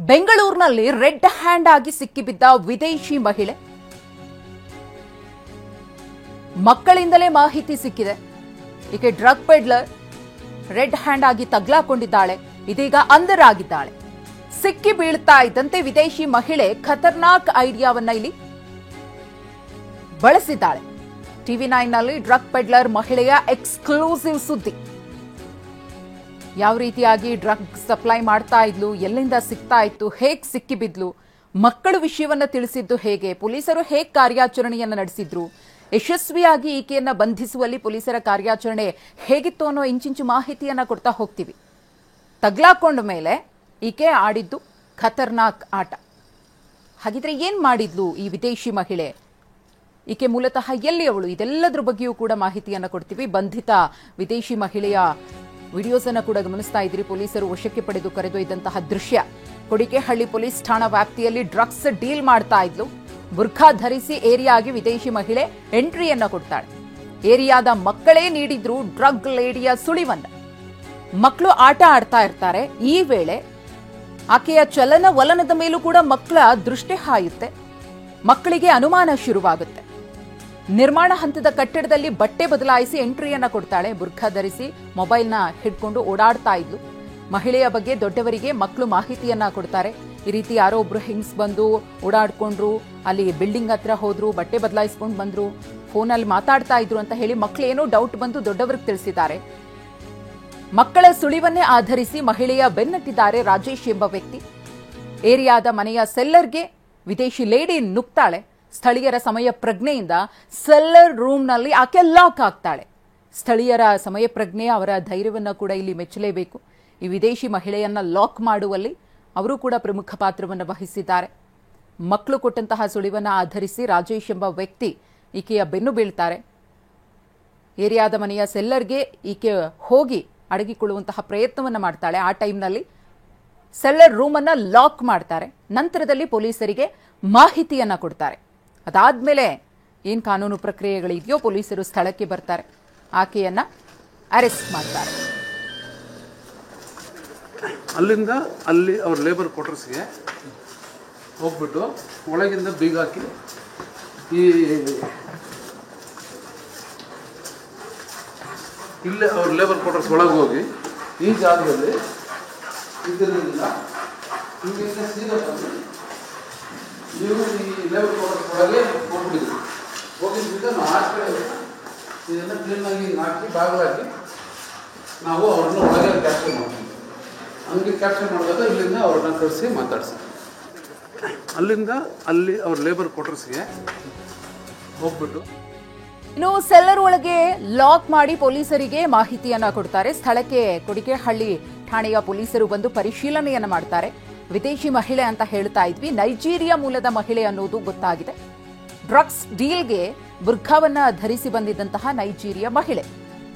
ಬೆಂಗಳೂರಿನಲ್ಲಿ red hand ಆಗಿ ಸಿಕ್ಕಿಬಿದ್ದ ವಿದೇಶಿ ಮಹಿಳೆ. ಮಕ್ಕಳಿಂದಲೇ ಮಾಹಿತಿ ಸಿಕ್ಕಿದೆ. ಈಕೆ ಡ್ರಗ್ ಪೆಡ್ಲರ್, ರೆಡ್ ಹ್ಯಾಂಡ್ ಆಗಿ ತಗ್ಲಾಕೊಂಡಿದ್ದಾಳೆ. ಇದೀಗ ಅಂಧರ್ ಆಗಿದ್ದಾಳೆ. ಸಿಕ್ಕಿ ಬೀಳ್ತಾ ಇದ್ದಂತೆ ವಿದೇಶಿ ಮಹಿಳೆ ಖತರ್ನಾಕ್ ಐಡಿಯಾವನ್ನ ಇಲ್ಲಿ ಬಳಸಿದ್ದಾಳೆ. TV9 ನಲ್ಲಿ ಡ್ರಗ್ ಪೆಡ್ಲರ್ ಮಹಿಳೆಯ ಎಕ್ಸ್ಕ್ಲೂಸಿವ್ ಸುದ್ದಿ. ಯಾವ ರೀತಿಯಾಗಿ ಡ್ರಗ್ ಸಪ್ಲೈ ಮಾಡ್ತಾ ಇದ್ಲು, ಎಲ್ಲಿಂದ ಸಿಗ್ತಾ ಇತ್ತು, ಹೇಗ್ ಸಿಕ್ಕಿಬಿದ್ಲು, ಮಕ್ಕಳು ವಿಷಯವನ್ನ ತಿಳಿಸಿದ್ದು ಹೇಗೆ, ಪೊಲೀಸರು ಹೇಗ್ ಕಾರ್ಯಾಚರಣೆಯನ್ನ ನಡೆಸಿದ್ರು, ಯಶಸ್ವಿಯಾಗಿ ಈಕೆಯನ್ನ ಬಂಧಿಸುವಲ್ಲಿ ಪೊಲೀಸರ ಕಾರ್ಯಾಚರಣೆ ಹೇಗಿತ್ತು ಅನ್ನೋ ಇಂಚಿಂಚು ಮಾಹಿತಿಯನ್ನ ಕೊಡ್ತಾ ಹೋಗ್ತೀವಿ. ತಗ್ಲಾಕೊಂಡ ಮೇಲೆ ಈಕೆ ಆಡಿದ್ದು ಖತರ್ನಾಕ್ ಆಟ. ಹಾಗಿದ್ರೆ ಏನ್ ಮಾಡಿದ್ಲು ಈ ವಿದೇಶಿ ಮಹಿಳೆ? ಈಕೆ ಮೂಲತಃ ಎಲ್ಲಿ ಅವಳು? ಇದೆಲ್ಲದರ ಬಗ್ಗೆಯೂ ಕೂಡ ಮಾಹಿತಿಯನ್ನ ಕೊಡ್ತೀವಿ. ಬಂಧಿತ ವಿದೇಶಿ ಮಹಿಳೆಯ ವಿಡಿಯೋಸ್ ಅನ್ನ ಕೂಡ ಗಮನಿಸ್ತಾ ಇದ್ರಿ. ಪೊಲೀಸರು ವಶಕ್ಕೆ ಪಡೆದು ಕರೆದೊಯ್ದಂತಹ ದೃಶ್ಯ. ಕೊಡಿಕೆಹಳ್ಳಿ ಪೊಲೀಸ್ ಠಾಣಾ ವ್ಯಾಪ್ತಿಯಲ್ಲಿ ಡ್ರಗ್ಸ್ ಡೀಲ್ ಮಾಡ್ತಾ ಇದ್ಲು. ಬುರ್ಖಾ ಧರಿಸಿ ಏರಿಯಾಗೆ ವಿದೇಶಿ ಮಹಿಳೆ ಎಂಟ್ರಿಯನ್ನ ಕೊಡ್ತಾಳೆ. ಏರಿಯಾದ ಮಕ್ಕಳೇ ನೀಡಿದ್ರು ಡ್ರಗ್ ಲೇಡಿಯ ಸುಳಿವನ್ನ. ಮಕ್ಕಳು ಆಟ ಆಡ್ತಾ ಇರ್ತಾರೆ. ಈ ವೇಳೆ ಆಕೆಯ ಚಲನವಲನದ ಮೇಲೂ ಕೂಡ ಮಕ್ಕಳ ದೃಷ್ಟಿ ಹಾಯುತ್ತೆ. ಮಕ್ಕಳಿಗೆ ಅನುಮಾನ ಶುರುವಾಗುತ್ತೆ. ನಿರ್ಮಾಣ ಹಂತದ ಕಟ್ಟಡದಲ್ಲಿ ಬಟ್ಟೆ ಬದಲಾಯಿಸಿ ಎಂಟ್ರಿಯನ್ನ ಕೊಡ್ತಾಳೆ. ಬುರ್ಖಾ ಧರಿಸಿ ಮೊಬೈಲ್ನ ಹಿಡ್ಕೊಂಡು ಓಡಾಡ್ತಾ ಇದ್ಲು. ಮಹಿಳೆಯ ಬಗ್ಗೆ ದೊಡ್ಡವರಿಗೆ ಮಕ್ಕಳು ಮಾಹಿತಿಯನ್ನ ಕೊಡ್ತಾರೆ. ಈ ರೀತಿ ಯಾರೋ ಒಬ್ರು ಹೆಂಗ್ಸ್ ಬಂದು ಓಡಾಡ್ಕೊಂಡ್ರು, ಅಲ್ಲಿ ಬಿಲ್ಡಿಂಗ್ ಹತ್ರ ಹೋದ್ರು, ಬಟ್ಟೆ ಬದಲಾಯಿಸ್ಕೊಂಡು ಬಂದ್ರು, ಫೋನಲ್ಲಿ ಮಾತಾಡ್ತಾ ಇದ್ರು ಅಂತ ಹೇಳಿ ಮಕ್ಕಳೇನೋ ಡೌಟ್ ಬಂದು ದೊಡ್ಡವರಿಗೆ ತಿಳಿಸಿದ್ದಾರೆ. ಮಕ್ಕಳ ಸುಳಿವನ್ನೇ ಆಧರಿಸಿ ಮಹಿಳೆಯ ಬೆನ್ನಟ್ಟಿದ್ದಾರೆ ರಾಜೇಶ್ ಎಂಬ ವ್ಯಕ್ತಿ. ಏರಿಯಾದ ಮನೆಯ ಸೆಲ್ಲರ್ಗೆ ವಿದೇಶಿ ಲೇಡಿ ನುಗ್ತಾಳೆ. ಸ್ಥಳೀಯರ ಸಮಯ ಪ್ರಜ್ಞೆಯಿಂದ ಸೆಲ್ಲರ್ ರೂಮ್ನಲ್ಲಿ ಆಕೆ ಲಾಕ್ ಆಗ್ತಾಳೆ. ಸ್ಥಳೀಯರ ಸಮಯ ಪ್ರಜ್ಞೆ, ಅವರ ಧೈರ್ಯವನ್ನ ಕೂಡ ಇಲ್ಲಿ ಮೆಚ್ಚಲೇಬೇಕು. ಈ ವಿದೇಶಿ ಮಹಿಳೆಯನ್ನ ಲಾಕ್ ಮಾಡುವಲ್ಲಿ ಅವರು ಕೂಡ ಪ್ರಮುಖ ಪಾತ್ರವನ್ನು ವಹಿಸಿದ್ದಾರೆ. ಮಕ್ಕಳು ಕೊಟ್ಟಂತಹ ಸುಳಿವನ್ನ ಆಧರಿಸಿ ರಾಜೇಶ್ ಎಂಬ ವ್ಯಕ್ತಿ ಈಕೆಯ ಬೆನ್ನು ಬೀಳ್ತಾರೆ. ಏರಿಯಾದ ಮನೆಯ ಸೆಲ್ಲರ್ಗೆ ಈಕೆ ಹೋಗಿ ಅಡಗಿಕೊಳ್ಳುವಂತಹ ಪ್ರಯತ್ನವನ್ನ ಮಾಡ್ತಾಳೆ. ಆ ಟೈಮ್ನಲ್ಲಿ ಸೆಲ್ಲರ್ ರೂಮ್ ಅನ್ನ ಲಾಕ್ ಮಾಡ್ತಾರೆ. ನಂತರದಲ್ಲಿ ಪೊಲೀಸರಿಗೆ ಮಾಹಿತಿಯನ್ನ ಕೊಡ್ತಾರೆ. ಅದಾದ್ಮೇಲೆ ಏನ್ ಕಾನೂನು ಪ್ರಕ್ರಿಯೆಗಳಿದೆಯೋ ಪೊಲೀಸರು ಸ್ಥಳಕ್ಕೆ ಬರ್ತಾರೆ. ಆಕೆಯನ್ನ ಅರೆಸ್ಟ್ ಮಾಡ್ತಾರೆ. ಅಲ್ಲಿಂದ ಅಲ್ಲಿ ಅವ್ರ ಲೇಬರ್ ಕ್ವಾರ್ಟರ್ಸ್ಗೆ ಹೋಗ್ಬಿಟ್ಟು ಒಳಗಿಂದ ಬೀಗ ಹಾಕಿ ಇಲ್ಲೇ ಅವ್ರ ಲೇಬರ್ ಕ್ವಾರ್ಟರ್ಸ್ ಒಳಗೆ ಹೋಗಿ ಈ ಜಾಗದಲ್ಲಿ ಇದರಿಂದ ಹಿಂಗಿಂದ ಸೀದಾ ಬಂದು ನೀವು ಈ ಲೇಬರ್ ಕ್ವಾರ್ಟರ್ಸ್ ಒಳಗೆ ಹೋಗ್ಬಿಟ್ಟಿದ್ವಿ. ಹೋಗಿದ್ರಿಂದ ನಾವು ಆ ಕಡೆ ಇದನ್ನು ಕ್ಲೀನಾಗಿ ಹಾಕಿ ಬಾಗಿಲಾಕಿ ನಾವು ಅವ್ರನ್ನ ಒಳಗೆ ಕ್ಯಾಪ್ಚರ್ ಮಾಡ್ತೀವಿ. ಹಂಗೆ ಕ್ಯಾಪ್ಚರ್ ಮಾಡಿದಾಗ ಇಲ್ಲಿಂದ ಅವ್ರನ್ನ ಕಳಿಸಿ ಮಾತಾಡಿಸಿ ಅಲ್ಲಿಂದ ಅಲ್ಲಿ ಅವ್ರ ಲೇಬರ್ ಕ್ವಾರ್ಟರ್ಸ್ಗೆ ಹೋಗ್ಬಿಟ್ಟು ಇನ್ನು ಸೆಲ್ಲರ್ ಒಳಗೆ ಲಾಕ್ ಮಾಡಿ ಪೊಲೀಸರಿಗೆ ಮಾಹಿತಿಯನ್ನ ಕೊಡ್ತಾರೆ. ಸ್ಥಳಕ್ಕೆ ಕೊಡಿಕೆಹಳ್ಳಿ ಠಾಣೆಯ ಪೊಲೀಸರು ಬಂದು ಪರಿಶೀಲನೆಯನ್ನ ಮಾಡ್ತಾರೆ. ವಿದೇಶಿ ಮಹಿಳೆ ಅಂತ ಹೇಳ್ತಾ ಇದ್ವಿ, ನೈಜೀರಿಯಾ ಮೂಲದ ಮಹಿಳೆ ಅನ್ನೋದು ಗೊತ್ತಾಗಿದೆ. ಡ್ರಗ್ಸ್ ಡೀಲ್ಗೆ ಬುರ್ಖಾವನ್ನ ಧರಿಸಿ ಬಂದಿದ್ದಂತಹ ನೈಜೀರಿಯಾ ಮಹಿಳೆ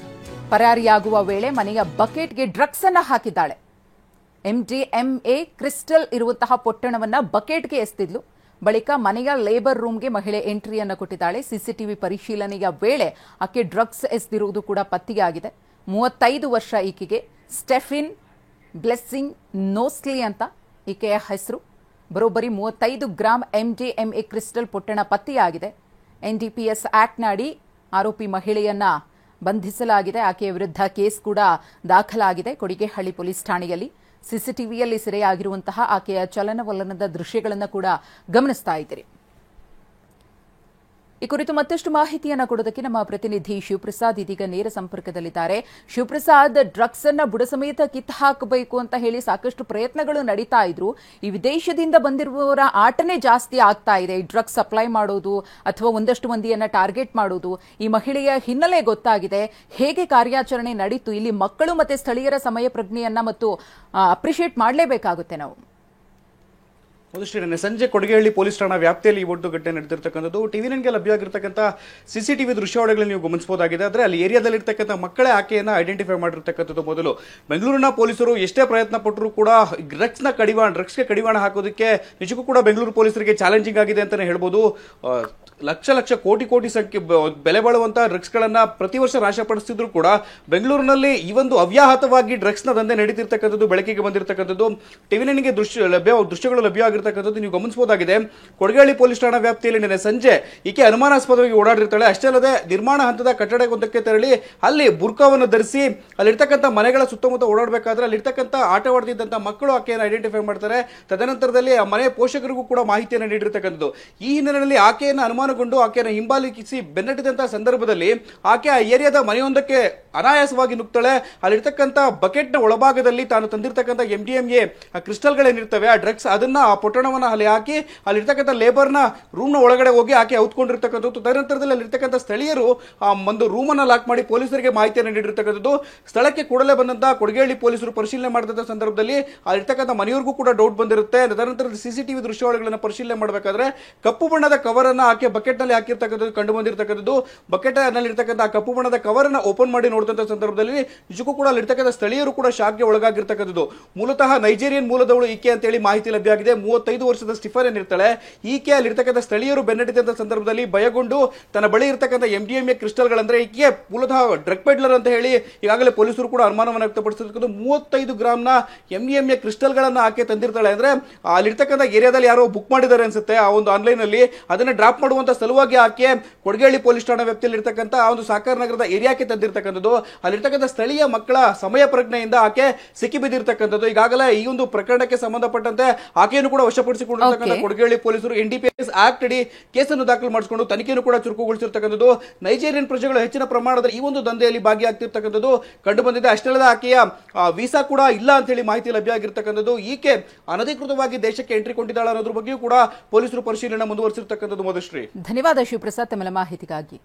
ಪರಾರಿಯಾಗುವ ವೇಳೆ ಮನೆಯ ಬಕೆಟ್ಗೆ ಡ್ರಗ್ಸ್ ಅನ್ನ ಹಾಕಿದ್ದಾಳೆ. MDMA ಕ್ರಿಸ್ಟಲ್ ಇರುವಂತಹ ಪೊಟ್ಟಣವನ್ನ ಬಕೆಟ್ಗೆ ಎಸೆದಿದ್ಲು. ಬಳಿಕ ಮನೆಯ ಲೇಬರ್ ರೂಮ್ಗೆ ಮಹಿಳೆ ಎಂಟ್ರಿಯನ್ನ ಕೊಟ್ಟಿದ್ದಾಳೆ. ಸಿಸಿಟಿವಿ ಪರಿಶೀಲನೆಯ ವೇಳೆ ಆಕೆ ಡ್ರಗ್ಸ್ ಎಸೆದಿರುವುದು ಕೂಡ ಪತ್ತೆಯಾಗಿದೆ. 35 ವರ್ಷ ಈಕೆಗೆ. ಸ್ಟೆಫಿನ್ ಬ್ಲೆಸ್ಸಿಂಗ್ ನೋಸ್ಲಿ ಅಂತ ಈಕೆಯ ಹೆಸರು. ಬರೋಬ್ಬರಿ 35 ಗ್ರಾಂ MDMA ಕ್ರಿಸ್ಟಲ್ ಪೊಟ್ಟಣ ಪತ್ತೆಯಾಗಿದೆ. NDPS ಆಕ್ಟ್ನ ಅಡಿ ಆರೋಪಿ ಮಹಿಳೆಯನ್ನ ಬಂಧಿಸಲಾಗಿದೆ. ಆಕೆಯ ವಿರುದ್ಧ ಕೇಸ್ ಕೂಡ ದಾಖಲಾಗಿದೆ ಕೊಡಿಗೆಹಳ್ಳಿ ಪೊಲೀಸ್ ಠಾಣೆಯಲ್ಲಿ. ಸಿಸಿಟಿವಿಯಲ್ಲಿ ಸೆರೆಯಾಗಿರುವಂತಹ ಆಕೆಯ ಚಲನವಲನದ ದೃಶ್ಯಗಳನ್ನು ಕೂಡ ಗಮನಿಸ್ತಾ ಇದ್ದೀರಿ. ಈ ಕುರಿತು ಮತ್ತಷ್ಟು ಮಾಹಿತಿಯನ್ನು ಕೊಡೋದಕ್ಕೆ ನಮ್ಮ ಪ್ರತಿನಿಧಿ ಶಿವಪ್ರಸಾದ್ ಇದೀಗ ನೇರ ಸಂಪರ್ಕದಲ್ಲಿದ್ದಾರೆ. ಶಿವಪ್ರಸಾದ್, ಡ್ರಗ್ಸ್ ಅನ್ನ ಬುಡ ಸಮೇತ ಕಿತ್ತು ಹಾಕಬೇಕು ಅಂತ ಹೇಳಿ ಸಾಕಷ್ಟು ಪ್ರಯತ್ನಗಳು ನಡೀತಾ ಇದ್ರು. ಈ ವಿದೇಶದಿಂದ ಬಂದಿರುವವರ ಆಟನೇ ಜಾಸ್ತಿ ಆಗ್ತಾ ಇದೆ. ಈ ಡ್ರಗ್ಸ್ ಸಪ್ಲೈ ಮಾಡೋದು ಅಥವಾ ಒಂದಷ್ಟು ಮಂದಿಯನ್ನ ಟಾರ್ಗೆಟ್ ಮಾಡೋದು. ಈ ಮಹಿಳೆಯ ಹಿನ್ನೆಲೆ ಗೊತ್ತಾಗಿದೆ. ಹೇಗೆ ಕಾರ್ಯಾಚರಣೆ ನಡೀತು? ಇಲ್ಲಿ ಮಕ್ಕಳು ಮತ್ತೆ ಸ್ಥಳೀಯರ ಸಮಯ ಪ್ರಜ್ಞೆಯನ್ನ ಮತ್ತು ಅಪ್ರಿಶಿಯೇಟ್ ಮಾಡಲೇಬೇಕಾಗುತ್ತೆ ನಾವು. ಒಂದಷ್ಟೇ ನಿನ್ನೆ ಸಂಜೆ ಕೊಡಿಗೆಹಳ್ಳಿ ಪೊಲೀಸ್ ಠಾಣಾ ವ್ಯಾಪ್ತಿಯಲ್ಲಿ ಈ ಒಟ್ಟು ಘಟನೆ ನಡೆದಿರ್ತಕ್ಕಂಥದ್ದು. TV9ಗೆ ಲಭ್ಯವಾಗಿರ್ತಕ್ಕಂಥ CCTV ದೃಶ್ಯಾವಳಿಗಳನ್ನು ನೀವು ಗಮನಿಸಬಹುದಾಗಿದೆ. ಆದರೆ ಅಲ್ಲಿ ಏರಿಯಾದಲ್ಲಿರ್ತಕ್ಕಂಥ ಮಕ್ಕಳೇ ಆಕೆಯನ್ನು ಐಡೆಂಟಿಫೈ ಮಾಡಿರ್ತಕ್ಕಂಥದ್ದು ಮೊದಲು. ಬೆಂಗಳೂರಿನ ಪೊಲೀಸರು ಎಷ್ಟೇ ಪ್ರಯತ್ನ ಪಟ್ಟರೂ ಕೂಡ ಡ್ರಗ್ಸ್ಗೆ ಕಡಿವಾಣ ಹಾಕೋದಕ್ಕೆ ನಿಜಕ್ಕೂ ಕೂಡ ಬೆಂಗಳೂರು ಪೊಲೀಸರಿಗೆ ಚಾಲೆಂಜಿಂಗ್ ಆಗಿದೆ ಅಂತಲೇ ಹೇಳ್ಬೋದು. ಲಕ್ಷ ಕೋಟಿ ಸಂಖ್ಯೆ ಬೆಲೆ ಬಾಳುವಂತಹ ಡ್ರಗ್ಸ್ ಗಳನ್ನ ಪ್ರತಿ ವರ್ಷ ನಾಶಪಡಿಸ್ತಿದ್ರು ಕೂಡ ಬೆಂಗಳೂರಿನಲ್ಲಿ ಈ ಒಂದು ಅವ್ಯಾಹತವಾಗಿ ಡ್ರಗ್ಸ್ ನ ದಂಧೆ ನಡೀತಿರ್ತಕ್ಕಂಥದ್ದು ಬೆಳಕಿಗೆ ಬಂದಿರತಕ್ಕಂಥದ್ದು. ಟಿವಿ9ಗೆ ದೃಶ್ಯಗಳು ಲಭ್ಯ ಆಗಿರ್ತಕ್ಕಂಥದ್ದು ನೀವು ಗಮನಿಸಬಹುದಾಗಿದೆ. ಕೊಡಗೇಹಳ್ಳಿ ಪೊಲೀಸ್ ಠಾಣಾ ವ್ಯಾಪ್ತಿಯಲ್ಲಿ ನಿನ್ನೆ ಸಂಜೆ ಈಕೆ ಅನುಮಾನಾಸ್ಪದವಾಗಿ ಓಡಾಡಿರ್ತಾಳೆ. ಅಷ್ಟೇ ಅಲ್ಲದೆ ನಿರ್ಮಾಣ ಹಂತದ ಕಟ್ಟಡವೊಂದಕ್ಕೆ ತೆರಳಿ ಅಲ್ಲಿ ಬುರ್ಕಾವನ್ನು ಧರಿಸಿ ಅಲ್ಲಿರ್ತಕ್ಕಂಥ ಮನೆಗಳ ಸುತ್ತಮುತ್ತ ಓಡಾಡಬೇಕಾದ್ರೆ ಅಲ್ಲಿರ್ತಕ್ಕಂಥ ಆಟವಾಡ್ತಿದ್ದಂಥ ಮಕ್ಕಳು ಆಕೆಯನ್ನು ಐಡೆಂಟಿಫೈ ಮಾಡ್ತಾರೆ. ತದನಂತರದಲ್ಲಿ ಆ ಮನೆಯ ಪೋಷಕರಿಗೂ ಕೂಡ ಮಾಹಿತಿಯನ್ನು ನೀಡಿರ್ತಕ್ಕಂಥದ್ದು. ಈ ಹಿನ್ನೆಲೆಯಲ್ಲಿ ಆಕೆಯನ್ನು ಅನುಮಾನಗೊಂಡು ಆಕೆಯನ್ನು ಹಿಂಬಾಲಿಸಿ ಬೆನ್ನಟ್ಟಿದಂತಹ ಸಂದರ್ಭದಲ್ಲಿ ಆಕೆ ಆ ಏರಿಯಾದ ಮನೆಯೊಂದಕ್ಕೆ ಅನಾಯಾಸವಾಗಿ ನುಗ್ತಾಳೆ. ಅಲ್ಲಿರ್ತಕ್ಕಂಥ ಬಕೆಟ್ನ ಒಳಭಾಗದಲ್ಲಿ ತಾನು ತಂದಿರ್ತಕ್ಕಂಥ MDMA ಕ್ರಿಸ್ಟಲ್ಗಳೇನಿರ್ತವೆ ಆ ಡ್ರಗ್ಸ್ ಅದನ್ನ ಆ ಪೊಟ್ಟಣವನ್ನ ಅಲ್ಲಿ ಹಾಕಿ ಅಲ್ಲಿರ್ತಕ್ಕಂಥ ಲೇಬರ್ನ ರೂಮ್ನ ಒಳಗಡೆ ಹೋಗಿ ಆಕೆ ಔತ್ಕೊಂಡಿರ್ತಕ್ಕಂಥದ್ದು. ತದನಂತರದಲ್ಲಿ ಅಲ್ಲಿರ್ತಕ್ಕಂಥ ಸ್ಥಳೀಯರು ಆ ಒಂದು ರೂಮನ್ನ ಲಾಕ್ ಮಾಡಿ ಪೊಲೀಸರಿಗೆ ಮಾಹಿತಿಯನ್ನು ನೀಡಿರ್ತಕ್ಕಂಥದ್ದು. ಸ್ಥಳಕ್ಕೆ ಕೂಡಲೇ ಬಂದಂತಹ ಕೊಡಗೇಹಳ್ಳಿ ಪೊಲೀಸರು ಪರಿಶೀಲನೆ ಮಾಡಿದಂಥ ಸಂದರ್ಭದಲ್ಲಿ ಅಲ್ಲಿರ್ತಕ್ಕಂಥ ಮನೆಯವರಿಗೂ ಕೂಡ ಡೌಟ್ ಬಂದಿರುತ್ತೆ. ತದನಂತರ CCTV ದೃಶ್ಯಾವಳಿಗಳನ್ನು ಪರಿಶೀಲನೆ ಮಾಡಬೇಕಾದ್ರೆ ಕಪ್ಪು ಬಣ್ಣದ ಕವರ್ ಅನ್ನ ಆಕೆ ಬಕೆಟ್ ನಲ್ಲಿ ಹಾಕಿರ್ತಕ್ಕಂಥದ್ದು ಕಂಡು ಬಂದಿರತಕ್ಕಂಥದ್ದು. ಬಕೆಟ್ ನಲ್ಲಿ ಇರ್ತಕ್ಕಂಥ ಕಪ್ಪು ಬಣ್ಣದ ಕವರ್ ಅನ್ನ ಓಪನ್ ಮಾಡಿ ನೋಡಿದಂತ ಸಂದರ್ಭದಲ್ಲಿ ನಿಜಕ್ಕೂ ಕೂಡ ಅಲ್ಲಿರ್ತಕ್ಕಂಥ ಸ್ಥಳೀಯರು ಕೂಡ ಶಾಕ್ಗೆ ಒಳಗಾಗಿರ್ತಕ್ಕಂಥದ್ದು. ಮೂಲತಃ ನೈಜೀರಿಯನ್ ಮೂಲದವಳು ಈಕೆ ಅಂತ ಹೇಳಿ ಮಾಹಿತಿ ಲಭ್ಯ ಆಗಿದೆ. 35 ವರ್ಷದ ಸ್ಟಿಫನ್ ಏನಿರ್ತಾಳೆ ಈಕೆ ಅಲ್ಲಿರ್ತಕ್ಕಂಥ ಸ್ಥಳೀಯರು ಬೆನ್ನಟ್ಟಿದಂತ ಸಂದರ್ಭದಲ್ಲಿ ಭಯಗೊಂಡು ತನ್ನ ಬಳಿ ಇರ್ತಕ್ಕಂಥ MDMA ಕ್ರಿಸ್ಟಲ್ಗಳಂದ್ರೆ ಈಕೆ ಮೂಲತಃ ಡ್ರಗ್ ಪೆಡ್ಲರ್ ಅಂತ ಹೇಳಿ ಈಗಾಗಲೇ ಪೊಲೀಸರು ಕೂಡ ಅನುಮಾನವನ್ನು ವ್ಯಕ್ತಪಡಿಸಿರ್ತಕ್ಕಂಥ 35 ಗ್ರಾಮ್ನ MDMA ಕ್ರಿಸ್ಟಲ್ಗಳನ್ನ ಆಕೆ ತಂದಿರ್ತಾಳೆ. ಅಂದ್ರೆ ಅಲ್ಲಿರ್ತಕ್ಕಂಥ ಏರಿಯಾದಲ್ಲಿ ಯಾರೋ ಬುಕ್ ಮಾಡಿದ್ದಾರೆ ಅನ್ಸುತ್ತೆ ಆ ಒಂದು ಆನ್ಲೈನ್ ಅಲ್ಲಿ ಅದನ್ನ ಡ್ರಾಪ್ ಮಾಡುವಂತ ಸಲುವಾಗಿ ಆಕೆ ಕೊಡಗೇಹಳ್ಳಿ ಪೊಲೀಸ್ ಠಾಣಾ ವ್ಯಾಪ್ತಿಯಲ್ಲಿ ಇರ್ತಕ್ಕಂಥ ಆ ಒಂದು ಸಾಕಾರ ನಗರದ ಏರಿಯಾಕ್ಕೆ ತಂದಿರತಕ್ಕಂಥದ್ದು. ಅಲ್ಲಿರ್ತಕ್ಕಂಥ ಸ್ಥಳೀಯ ಮಕ್ಕಳ ಸಮಯ ಪ್ರಜ್ಞೆಯಿಂದ ಆಕೆ ಸಿಕ್ಕಿ ಬಿದ್ದಿರ್ತಕ್ಕಂಥದ್ದು. ಈಗಾಗಲೇ ಈ ಒಂದು ಪ್ರಕರಣಕ್ಕೆ ಸಂಬಂಧಪಟ್ಟಂತೆ ಆಕೆಯನ್ನು ಕೂಡ ವಶಪಡಿಸಿಕೊಂಡಿರ್ತಕ್ಕಂಥ ಕೊಡಗೇಹಳ್ಳಿ ಪೊಲೀಸರು NDPS ಆಕ್ಟ್ ಅಡಿ ಕೇಸನ್ನು ದಾಖಲು ಮಾಡಿಸಿಕೊಂಡು ತನಿಖೆಯನ್ನು ಕೂಡ ಚುರುಕುಗೊಳಿಸಿರ್ತಕ್ಕಂಥದ್ದು. ನೈಜೀರಿಯನ್ ಪ್ರಜೆಗಳು ಹೆಚ್ಚಿನ ಪ್ರಮಾಣದಲ್ಲಿ ಈ ಒಂದು ದಂಧೆಯಲ್ಲಿ ಭಾಗಿಯಾಗ್ತಿರ್ತಕ್ಕಂಥದ್ದು ಕಂಡು ಬಂದಿದೆ. ಅಷ್ಟೇ ಅಲ್ಲದೆ ಆಕೆಯ ವೀಸಾ ಕೂಡ ಇಲ್ಲ ಅಂತ ಹೇಳಿ ಮಾಹಿತಿ ಲಭ್ಯ ಆಗಿರ್ತಕ್ಕಂಥದ್ದು. ಈಕೆ ಅನಧಿಕೃತವಾಗಿ ದೇಶಕ್ಕೆ ಎಂಟ್ರಿ ಕೊಂಡಿದ್ದಾಳೆ ಅನ್ನೋದ್ರ ಬಗ್ಗೆಯೂ ಕೂಡ ಪೊಲೀಸರು ಪರಿಶೀಲನೆ ಮುಂದುವರಿಸಿರ್ತಕ್ಕಂಥದ್ದು. ಮಧುಶ್ರೀ, ಧನ್ಯವಾದ ಶಿವಪ್ರಸಾದ್ ತಮ್ಮ ಮಾಹಿತಿಗಾಗಿ.